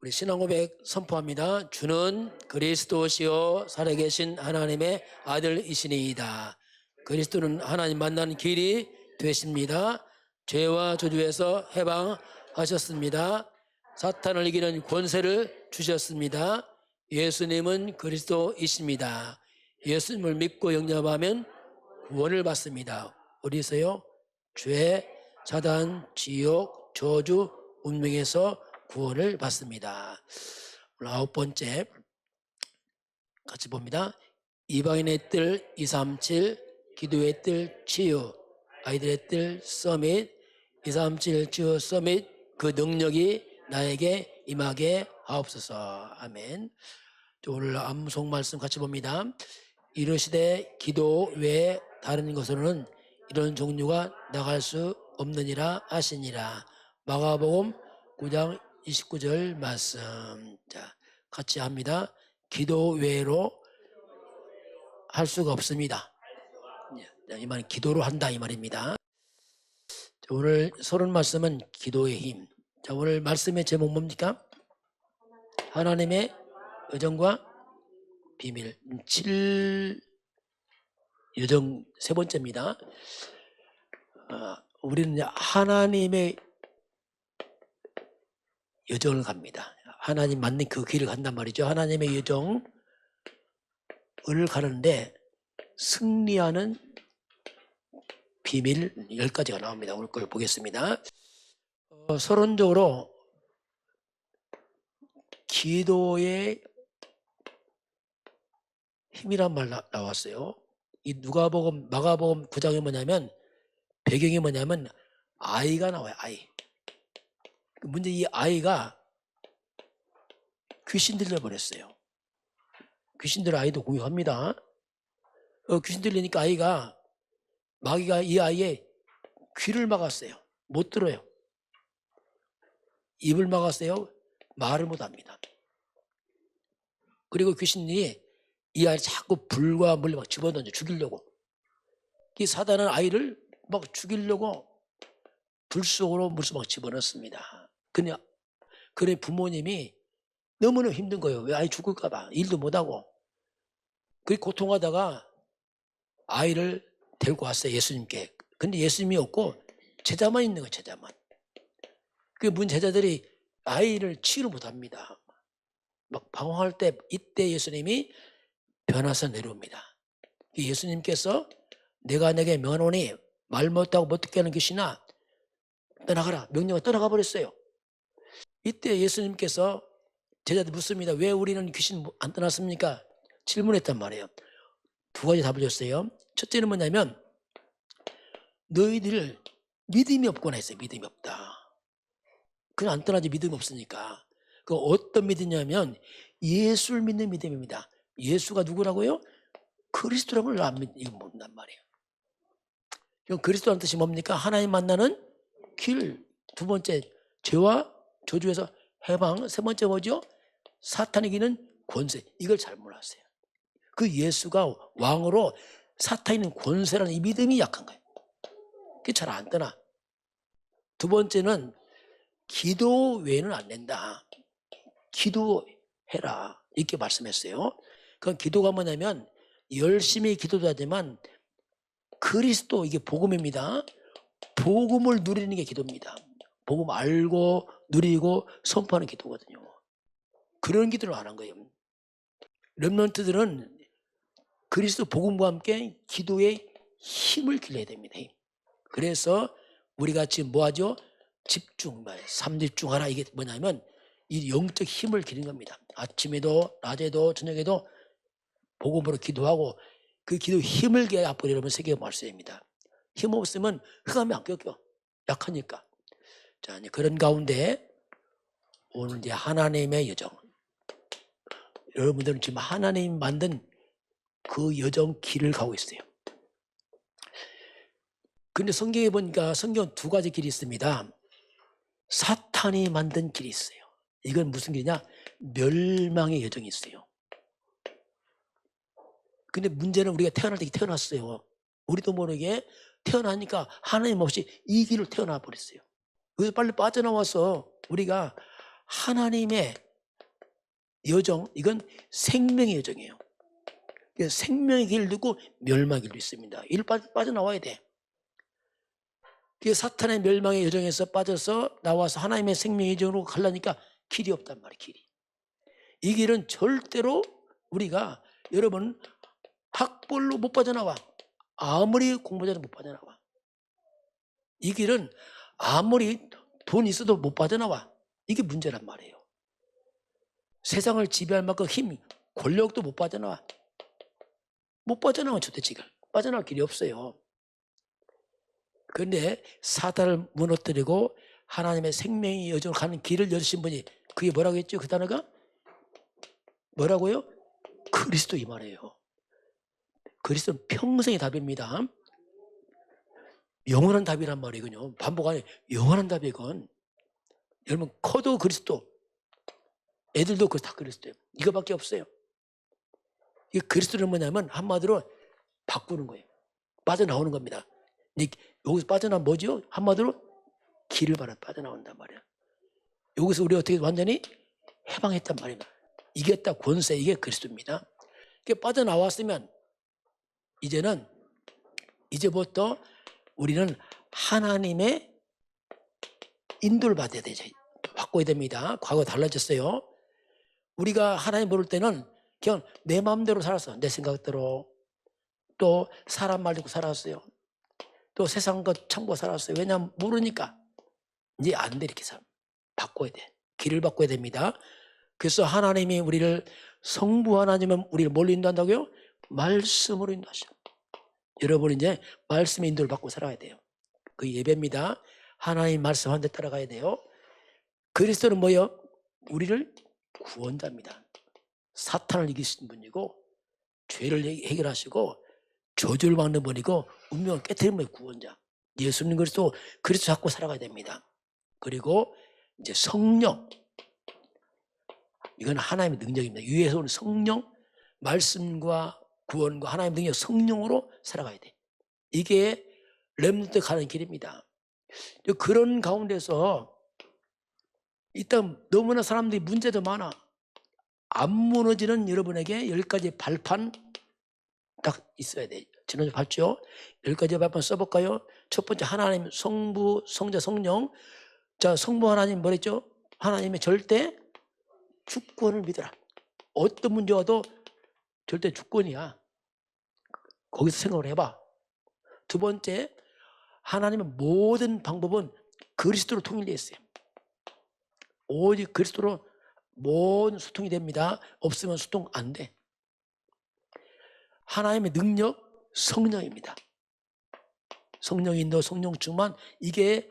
우리 신앙고백 선포합니다. 주는 그리스도시요 살아계신 하나님의 아들이시니이다. 그리스도는 하나님 만나는 길이 되십니다. 죄와 저주에서 해방하셨습니다. 사탄을 이기는 권세를 주셨습니다. 예수님은 그리스도이십니다. 예수님을 믿고 영접하면 구원을 받습니다. 어디서요? 죄, 사단, 지옥, 저주, 운명에서 구원을 받습니다. 오늘 9번째 같이 봅니다. 이방인의 뜰 237, 기도의 뜰 치유, 아이들의 뜰 서밋, 237 치유 서밋, 그 능력이 나에게 임하게 하옵소서. 아멘. 오늘 암송 말씀 같이 봅니다. 이르시되 기도 외에 다른 것으로는 이런 종류가 나갈 수 없느니라 하시니라. 마가복음 9장 29절 말씀. 자, 같이 합니다. 기도 외로 할 수가 없습니다. 이 말은 기도로 한다 이 말입니다. 자, 오늘 서론 말씀은 기도의 힘. 자, 오늘 말씀의 제목 뭡니까? 하나님의 여정과 비밀. 7 여정 세 번째입니다. 우리는 하나님의 여정을 갑니다. 하나님 맞는 그 길을 간단 말이죠. 하나님의 여정을 가는데 승리하는 비밀 10가지가 나옵니다. 오늘 걸 보겠습니다. 서론적으로 기도의 힘이란 말 나왔어요. 이 누가복음, 마가복음 9장이 뭐냐면 배경이 뭐냐면 아이가 나와요. 아이. 문제 이 아이가 귀신 들려버렸어요. 귀신들 아이도 공격합니다. 귀신 들리니까 아이가 마귀가 이 아이의 귀를 막았어요. 못 들어요. 입을 막았어요. 말을 못합니다. 그리고 귀신들이 이 아이를 자꾸 불과 물에 막 집어던져 죽이려고. 이 사단은 아이를 막 죽이려고 불 속으로 물속 막 집어넣습니다. 그래 부모님이 너무나 힘든 거예요. 왜 아이 죽을까 봐 일도 못하고. 그 고통하다가 아이를 데리고 왔어요. 예수님께. 근데 예수님이 없고 제자만 있는 거예요. 제자만. 그 문 제자들이 아이를 치유를 못합니다. 막 방황할 때 이때 예수님이 변화서 내려옵니다. 예수님께서 내가 내게 명하노니 말 못하고 못 듣게 하는 귀신아 떠나가라. 명령을 떠나가 버렸어요. 이때 예수님께서 제자들 묻습니다. 왜 우리는 귀신 안 떠났습니까? 질문했단 말이에요. 두 가지 답을 줬어요. 첫째는 뭐냐면 너희들 믿음이 없거나 했어요. 믿음이 없다. 그냥 안 떠나지 믿음이 없으니까. 그 어떤 믿음이냐면 예수를 믿는 믿음입니다. 예수가 누구라고요? 그리스도라는 걸 안 믿는단 말이에요. 그럼 그리스도라는 뜻이 뭡니까? 하나님 만나는 길. 두 번째 죄와 저주에서 해방. 세 번째 뭐죠? 사탄이 이기는 권세. 이걸 잘 몰랐어요. 그 예수가 왕으로 사탄이 권세라는 이 믿음이 약한 거예요. 그게 잘 안 떠나. 두 번째는 기도 외에는 안 된다. 기도해라. 이렇게 말씀했어요. 그 기도가 뭐냐면 열심히 기도도 하지만 그리스도 이게 복음입니다. 복음을 누리는 게 기도입니다. 복음 알고 누리고 선포하는 기도거든요. 그런 기도를 안 한 거예요. 렘넌트들은 그리스도 복음과 함께 기도의 힘을 길러야 됩니다. 그래서 우리가 지금 뭐하죠? 집중, 삼집중하라. 이게 뭐냐면 이 영적 힘을 기르는 겁니다. 아침에도 낮에도 저녁에도 복음으로 기도하고 그 기도 힘을 기해 앞으로 여러분 세계 말씀입니다. 힘 없으면 흑암이 안 껴. 약하니까. 자, 이제 그런 가운데 오늘 이제 하나님의 여정. 여러분들은 지금 하나님 만든 그 여정 길을 가고 있어요. 근데 성경에 보니까 성경 두 가지 길이 있습니다. 사탄이 만든 길이 있어요. 이건 무슨 길이냐? 멸망의 여정이 있어요. 근데 문제는 우리가 태어날 때 태어났어요. 우리도 모르게 태어나니까 하나님 없이 이 길을 태어나 버렸어요. 그래서 빨리 빠져나와서 우리가 하나님의 여정, 이건 생명의 여정이에요. 생명의 길을 두고 멸망의 길도 있습니다. 이를 빠져나와야 돼. 사탄의 멸망의 여정에서 빠져서 나와서 하나님의 생명의 여정으로 가려니까 길이 없단 말이에요. 길이. 이 길은 절대로 우리가, 여러분, 학벌로 못 빠져나와. 아무리 공부자도 못 빠져나와. 이 길은 아무리 돈 있어도 못 빠져나와. 이게 문제란 말이에요. 세상을 지배할 만큼 힘, 권력도 못 빠져나와. 못 빠져나와. 도대체 빠져나갈 길이 없어요. 그런데 사단을 무너뜨리고 하나님의 생명의 여정으로 가는 길을 열으신 분이, 그게 뭐라고 했죠? 그 단어가 뭐라고요? 그리스도, 이 말이에요. 그리스도는 평생의 답입니다. 영원한 답이란 말이군요. 반복 안에 영원한 답이건. 여러분, 커도 그리스도, 애들도 다 그리스도예요. 이거밖에 없어요. 이 그리스도는 뭐냐면 한마디로 바꾸는 거예요. 빠져나오는 겁니다. 여기서 빠져나오면 뭐죠? 한마디로 길을 빠져나온단 말이에요. 여기서 우리 어떻게 완전히 해방했단 말입니다. 이겼다, 권세, 이게 그리스도입니다. 빠져나왔으면 이제부터 우리는 하나님의 인도를 바꿔야 됩니다. 과거 달라졌어요. 우리가 하나님 모를 때는 그냥 내 마음대로 살았어. 내 생각대로. 또 사람 말 듣고 살았어요. 또 세상 것 참고 살았어요. 왜냐하면 모르니까. 이제 안 돼, 이렇게 바꿔야 돼. 길을 바꿔야 됩니다. 그래서 하나님이 우리를, 성부 하나님은 우리를 뭘로 인도한다고요? 말씀으로 인도하셔. 여러분, 이제 말씀의 인도를 받고 살아야 돼요. 그 예배입니다. 하나님 말씀 한 대 따라가야 돼요. 그리스도는 뭐예요? 우리를 구원자입니다. 사탄을 이기신 분이고, 죄를 해결하시고, 저주를 막는 분이고, 운명을 깨뜨리는 분이 구원자. 예수님 그리스도 잡고 살아가야 됩니다. 그리고 이제 성령, 이건 하나님의 능력입니다. 위에서 오는 성령, 말씀과 구원과 하나님의 능력, 성령으로 살아가야 돼. 이게 렘넌트 가는 길입니다. 그런 가운데서 일단 너무나 사람들이 문제도 많아. 안 무너지는 여러분에게 10가지 발판 딱 있어야 돼. 지난주 봤죠? 10가지 발판 써볼까요? 첫 번째, 하나님, 성부, 성자, 성령. 자, 성부 하나님 뭐랬죠? 하나님의 절대 주권을 믿어라. 어떤 문제 와도 절대 주권이야. 거기서 생각을 해봐. 두 번째, 하나님의 모든 방법은 그리스도로 통일되어 있어요. 오직 그리스도로 모든 소통이 됩니다. 없으면 소통 안 돼. 하나님의 능력, 성령입니다. 성령 인도, 성령 충만, 이게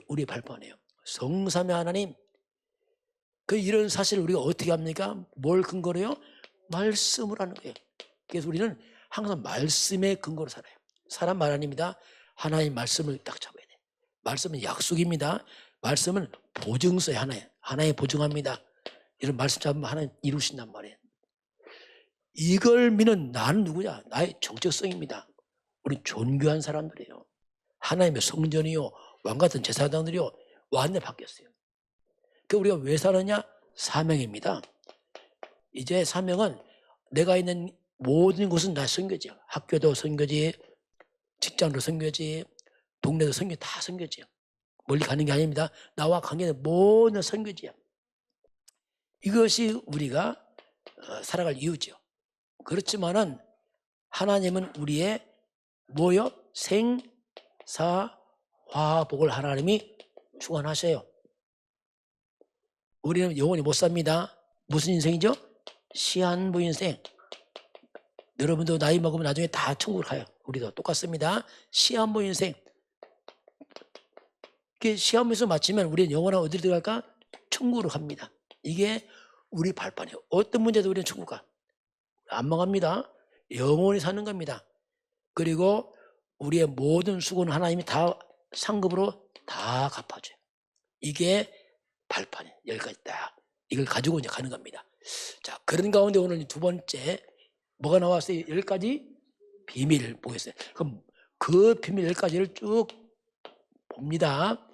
우리의 발판이에요. 성삼위 하나님. 이런 사실을 우리가 어떻게 합니까? 뭘 근거로 해요? 말씀을 하는 거예요. 그래서 우리는 항상 말씀의 근거로 살아요. 사람 말 아닙니다. 하나님 말씀을 딱 잡아야 돼. 말씀은 약속입니다. 말씀은 보증서에 하나의 보증합니다. 이런 말씀 잡으면 하나님 이루신단 말이에요. 이걸 믿는 나는 누구냐? 나의 정체성입니다. 우리 존귀한 사람들이에요. 하나님의 성전이요, 왕같은 제사장들이요, 완전히 바뀌었어요. 우리가 왜 사느냐? 사명입니다. 이제 사명은 내가 있는 모든 곳은 다 선교지야. 학교도 선교지, 직장도 선교지, 동네도 선교, 다 선교지야. 멀리 가는 게 아닙니다. 나와 관계된 모든 선교지야. 이것이 우리가 살아갈 이유죠. 그렇지만은 하나님은 우리의 뭐요? 생사화복을 하나님이 주관하셔요. 우리는 영원히 못 삽니다. 무슨 인생이죠? 시한부 인생. 여러분도 나이 먹으면 나중에 다 천국을 가요. 우리도 똑같습니다. 시한부 인생. 시한부에서 마치면 우리는 영원한 어디로 들어갈까? 천국으로 갑니다. 이게 우리 발판이에요. 어떤 문제도 우리는 천국 가. 안 망합니다. 영원히 사는 겁니다. 그리고 우리의 모든 수고는 하나님이 다 상급으로 다 갚아줘요. 이게 발판이에요. 10가지 딱. 이걸 가지고 이제 가는 겁니다. 자, 그런 가운데 오늘 두 번째, 뭐가 나왔어요? 10가지 비밀을 보겠어요. 그럼 그 비밀 10가지를 쭉 봅니다.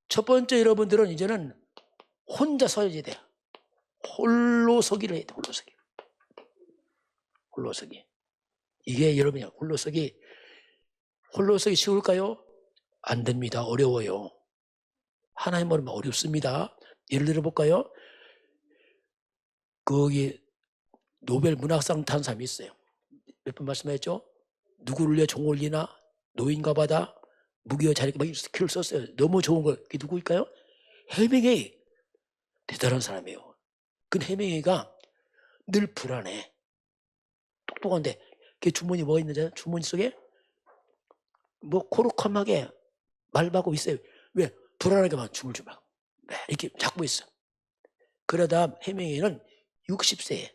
첫 번째, 여러분들은 이제는 혼자 서야지 돼요. 홀로서기를 해야 돼. 홀로서기. 이게 여러분이 홀로서기 쉬울까요? 안 됩니다. 어려워요. 하나님 모르면 어렵습니다. 예를 들어 볼까요? 거기 노벨 문학상 탄 사람이 있어요. 몇 번 말씀하셨죠? 누구를 위해 종 올리나 노인과 바다 무기여 자리게 막 이렇게 글을 썼어요. 너무 좋은 거. 그게 누구일까요? 해밍웨이. 대단한 사람이에요. 그 해밍웨이가 늘 불안해. 똑똑한데 그 주머니 뭐가 있는지 주머니 속에 뭐 코르컴하게 말하고 있어요. 왜? 불안하게만 춤을 주면 이렇게 잡고 있어. 그러다 해밍웨이는 60세에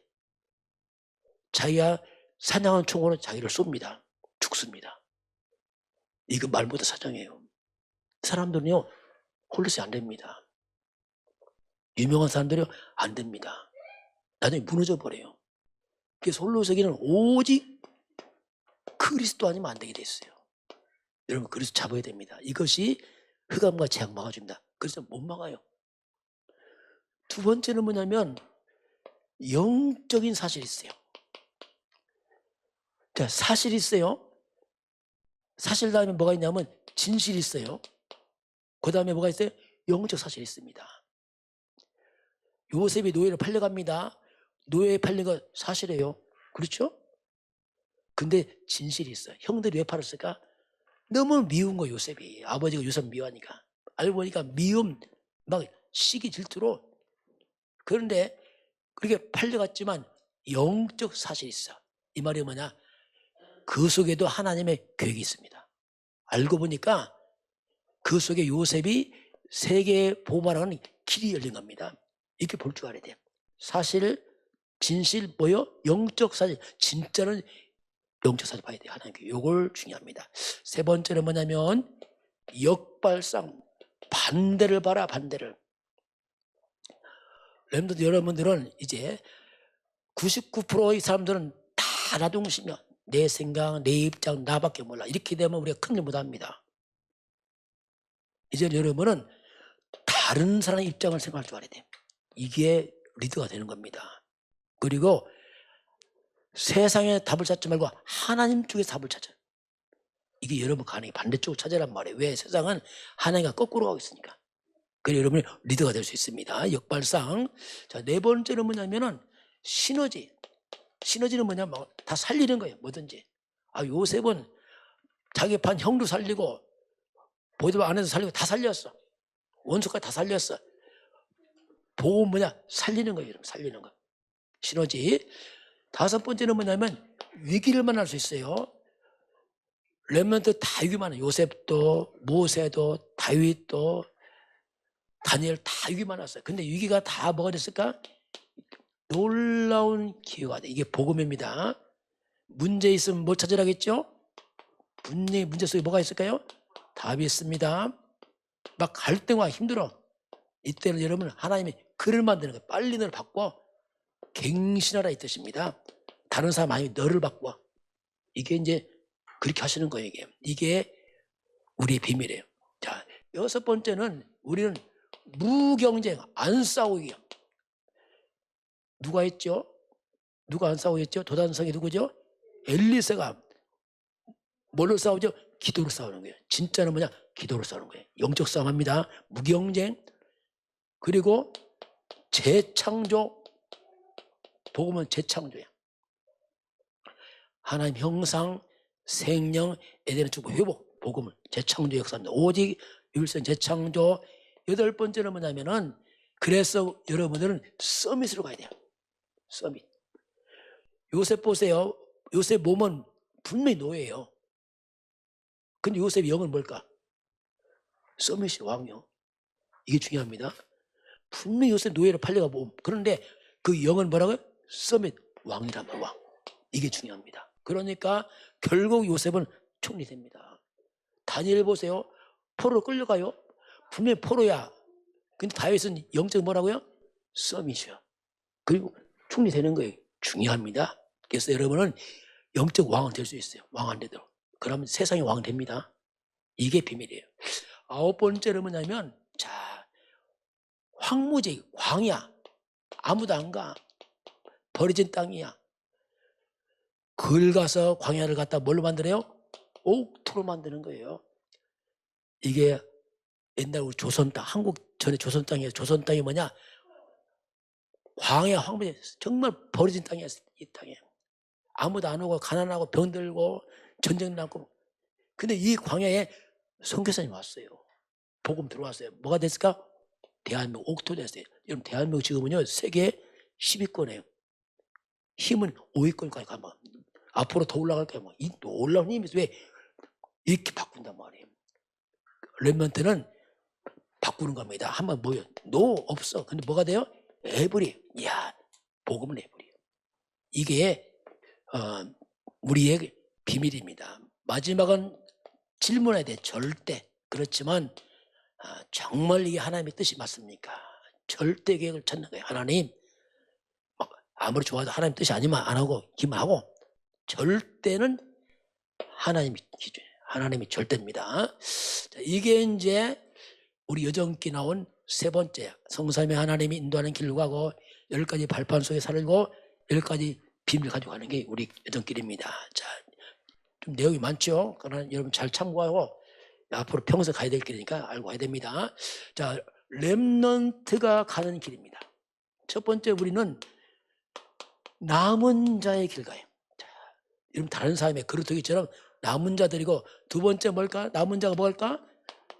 자기가 사냥한 총으로 자기를 쏩니다. 죽습니다. 이거 말 못할 사정이에요. 사람들은요 홀로서기 안 됩니다. 유명한 사람들이 안 됩니다. 나중에 무너져 버려요. 그래서 홀로서기는 오직 그리스도 아니면 안 되게 돼 있어요. 여러분 그리스도 잡아야 됩니다. 이것이 흑암과 재앙 막아줍니다. 그래서 못 막아요. 두 번째는 뭐냐면 영적인 사실이 있어요. 자, 사실이 있어요. 사실 다음에 뭐가 있냐면 진실이 있어요. 그 다음에 뭐가 있어요? 영적 사실이 있습니다. 요셉이 노예로 팔려갑니다. 노예에 팔린 거 사실이에요. 그렇죠? 근데 진실이 있어요. 형들이 왜 팔았을까? 너무 미운 거 요셉이. 아버지가 요셉 미워하니까. 알고 보니까 미움, 막 시기 질투로. 그런데 그렇게 팔려갔지만 영적 사실이 있어. 이 말이 뭐냐? 그 속에도 하나님의 계획이 있습니다. 알고 보니까 그 속에 요셉이 세계에 보호하는 길이 열린 겁니다. 이렇게 볼 줄 알아야 돼요. 사실, 진실, 뭐요? 영적 사실. 진짜는 영적 사실 봐야 돼요. 하나님께. 요걸 중요합니다. 세 번째는 뭐냐면 역발상. 반대를 봐라, 반대를. 렘넌트 여러분들은 이제 99%의 사람들은 다 나중심이야. 내 생각, 내 입장, 나밖에 몰라. 이렇게 되면 우리가 큰일 못합니다. 이제 여러분은 다른 사람의 입장을 생각할 줄 알아야 돼요. 이게 리더가 되는 겁니다. 그리고 세상에 답을 찾지 말고 하나님 쪽에 답을 찾아요. 이게 여러분 가능해. 반대쪽으로 찾으란 말이에요. 왜? 세상은 하나님과 거꾸로 가고 있으니까. 그래서 여러분이 리더가 될 수 있습니다. 역발상. 자, 네 번째는 뭐냐면은 시너지. 시너지는 뭐냐면 다 살리는 거예요. 뭐든지. 요셉은 자기 반 형도 살리고 보디발 안에서 살리고 다 살렸어. 원수까지 다 살렸어. 복음 뭐냐? 살리는 거예요. 여러분. 살리는 거. 시너지. 다섯 번째는 뭐냐면 위기를 만날 수 있어요. 렘넌트 다 위기 많아요. 요셉도 모세도 다윗도 다니엘 다 위기 많았어요. 근데 위기가 다 뭐가 됐을까? 놀라운 기회가 돼. 이게 복음입니다. 문제 있으면 뭐 찾으라겠죠? 분명히 문제 속에 뭐가 있을까요? 답이 있습니다. 막 갈등과 힘들어. 이때는 여러분 하나님이 글을 만드는 거예요. 빨리 너를 바꿔. 갱신하라 이 뜻입니다. 다른 사람 아니고 너를 바꿔. 이게 이제 그렇게 하시는 거예요. 이게 우리의 비밀이에요. 자, 여섯 번째는 우리는 무경쟁, 안 싸우기요. 누가 했죠? 누가 안 싸우겠죠? 도단성이 누구죠? 엘리세가 뭘로 싸우죠? 기도로 싸우는 거예요. 진짜는 뭐냐? 기도로 싸우는 거예요. 영적 싸움합니다. 무경쟁. 그리고 재창조. 복음은 재창조야. 하나님 형상, 생명, 에덴의 축복, 회복. 복음은 재창조 역사입니다. 오직 율성 재창조. 여덟 번째는 뭐냐면은 그래서 여러분들은 서밋으로 가야 돼요. 서밋. 요셉 보세요. 요셉 몸은 분명히 노예예요. 근데 요셉의 영은 뭘까? 서밋이 왕이요. 이게 중요합니다. 분명히 요셉 노예로 팔려가 몸. 그런데 그 영은 뭐라고요? 서밋 왕이란 말, 왕. 이게 중요합니다. 그러니까 결국 요셉은 총리 됩니다. 다니엘 보세요. 포로로 끌려가요. 분명히 포로야. 근데 다윗은 영적 뭐라고요? 서밋이요. 그리고 총리 되는 거예요. 중요합니다. 그래서 여러분은 영적 왕은 될 수 있어요. 왕 안 되도록. 그러면 세상의 왕 됩니다. 이게 비밀이에요. 아홉 번째는 뭐냐면, 자, 황무지, 광야. 아무도 안 가. 버려진 땅이야. 그걸 가서 광야를 갖다 뭘로 만들어요? 옥토로 만드는 거예요. 이게 옛날 우리 조선 땅, 한국 전에 조선 땅이에요. 조선 땅이 뭐냐? 광야 황무지 정말 버려진 땅이었어요. 이 땅에 아무도 안 오고 가난하고 병들고 전쟁 나고. 근데 이 광야에 선교사님 왔어요. 복음 들어왔어요. 뭐가 됐을까? 대한민국 옥토 됐어요. 여러분 대한민국 지금은요 세계 10위권이에요. 힘은 5위권까지 가면 앞으로 더 올라갈 거예요. 뭐. 이 놀라운 힘이 왜 이렇게 바꾼단 말이에요. 렘넌트는 바꾸는 겁니다. 한번 모여. 노 없어. 근데 뭐가 돼요? 에브리. 이야, 복음은 에브리. 이게 우리의 비밀입니다. 마지막은 질문해야 돼. 절대. 그렇지만 정말 이게 하나님의 뜻이 맞습니까? 절대 계획을 찾는 거예요. 하나님 막 아무리 좋아도 하나님 뜻이 아니면 안 하고 기만 하고 절대는 하나님이 기준이에요. 하나님이 절대입니다. 자, 이게 이제 우리 여정기 나온 세 번째 성삼위 하나님이 인도하는 길로 가고 10가지 발판 속에 살고 10가지 비밀 가지고 가는 게 우리 여정길입니다. 자, 좀 내용이 많죠. 그러나 여러분 잘 참고하고 앞으로 평생 가야 될 길이니까 알고 가야 됩니다. 자, 렘넌트가 가는 길입니다. 첫 번째 우리는 남은 자의 길 가요. 자, 여러분 다른 사람의 그루터기처럼 남은 자들이고 두 번째 뭘까? 남은 자가 뭘까?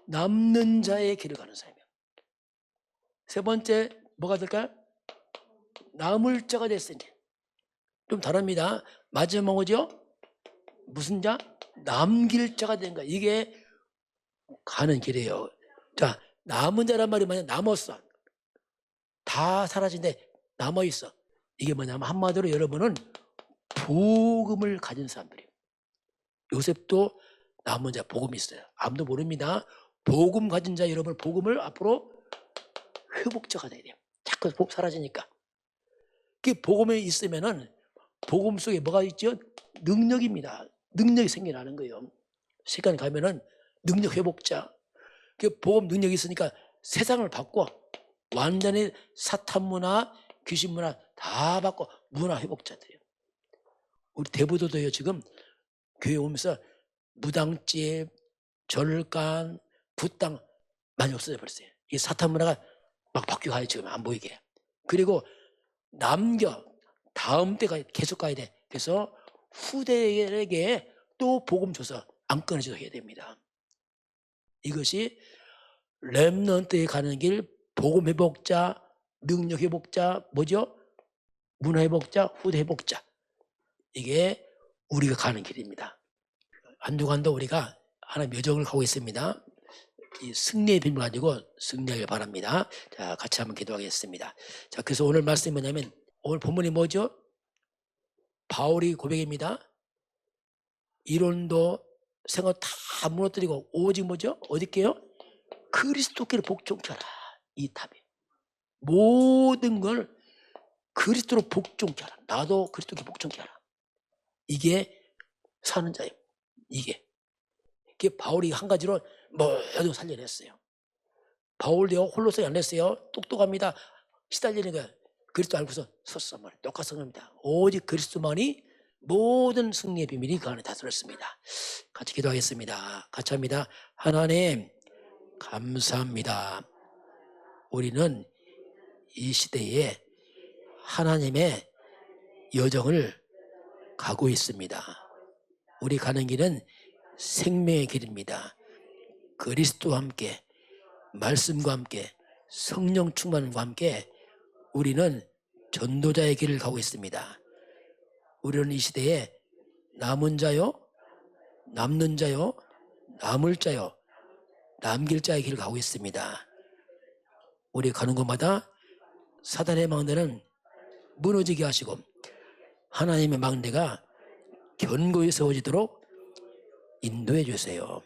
남는 자의 길을 가는 사람이에요. 세 번째 뭐가 될까요? 남을 자가 됐으니. 좀 다릅니다. 마지막 뭐죠? 무슨 자? 남길 자가 된 거야. 이게 가는 길이에요. 자, 남은 자란 말이 뭐냐? 남았어. 다 사라진데 남아있어. 이게 뭐냐면 한마디로 여러분은 복음을 가진 사람들이에요. 요셉도 남은 자 복음이 있어요. 아무도 모릅니다. 복음 가진 자 여러분 복음을 앞으로 회복자가 돼야 돼요. 자꾸 복 사라지니까. 그 복음에 있으면은 복음 속에 뭐가 있죠? 능력입니다. 능력이 생겨나는 거예요. 시간 가면은 능력 회복자. 그 복음 능력이 있으니까 세상을 바꿔 완전히 사탄 문화, 귀신 문화 다 바꿔 문화 회복자들이에요. 우리 대부도도요 지금 교회 오면서 무당집, 절간, 붓당 많이 없어져 버렸어요. 이 사탄 문화가 막 바뀌어 가요. 지금 안 보이게. 그리고 남겨 다음 때가 계속 가야 돼. 그래서 후대에게 또 복음 줘서 안 끊어지도록 해야 됩니다. 이것이 렘넌트에 가는 길, 복음 회복자, 능력 회복자, 뭐죠? 문화 회복자, 후대 회복자. 이게 우리가 가는 길입니다. 한주간도 우리가 하나님 여정을 가고 있습니다. 이 승리의 비밀 가지고 승리하길 바랍니다. 자, 같이 한번 기도하겠습니다. 자, 그래서 오늘 말씀이 뭐냐면 오늘 본문이 뭐죠? 바울이 고백입니다. 이론도 생각 다 무너뜨리고 오직 뭐죠? 어디게요? 그리스도께를 복종케 하라. 이 답이 모든 걸 그리스도로 복종케 하라. 나도 그리스도께 복종케 하라. 이게 사는 자예요. 이게 바울이 한 가지로 모두 살려냈어요. 바울도요 홀로서 안 냈어요. 똑똑합니다. 시달리는 거예요. 그리스도 알고서 섰어 말이에요. 똑같은 겁니다. 오직 그리스도만이 모든 승리의 비밀이 그 안에 다 들었습니다. 같이 기도하겠습니다. 같이 합니다. 하나님 감사합니다. 우리는 이 시대에 하나님의 여정을 가고 있습니다. 우리 가는 길은 생명의 길입니다. 그리스도와 함께 말씀과 함께 성령 충만과 함께 우리는 전도자의 길을 가고 있습니다. 우리는 이 시대에 남은 자요, 남는 자요, 남을 자요, 남길 자의 길을 가고 있습니다. 우리 가는 곳마다 사단의 망대는 무너지게 하시고 하나님의 망대가 견고히 세워지도록 인도해 주세요.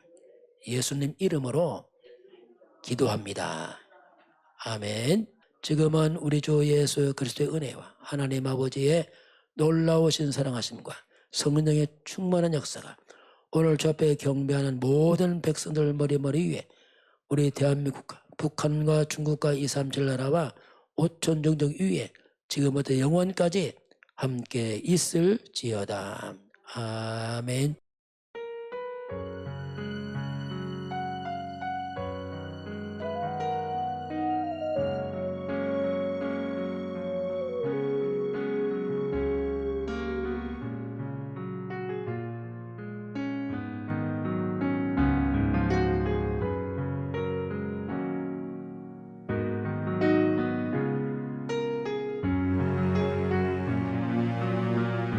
예수님 이름으로 기도합니다. 아멘. 지금은 우리 주 예수 그리스도의 은혜와 하나님 아버지의 놀라우신 사랑하심과 성령의 충만한 역사가 오늘 저 앞에 경배하는 모든 백성들 머리 위에 우리 대한민국과 북한과 중국과 237 나라와 5천 종족 위에 지금부터 영원까지 함께 있을지어다. 아멘.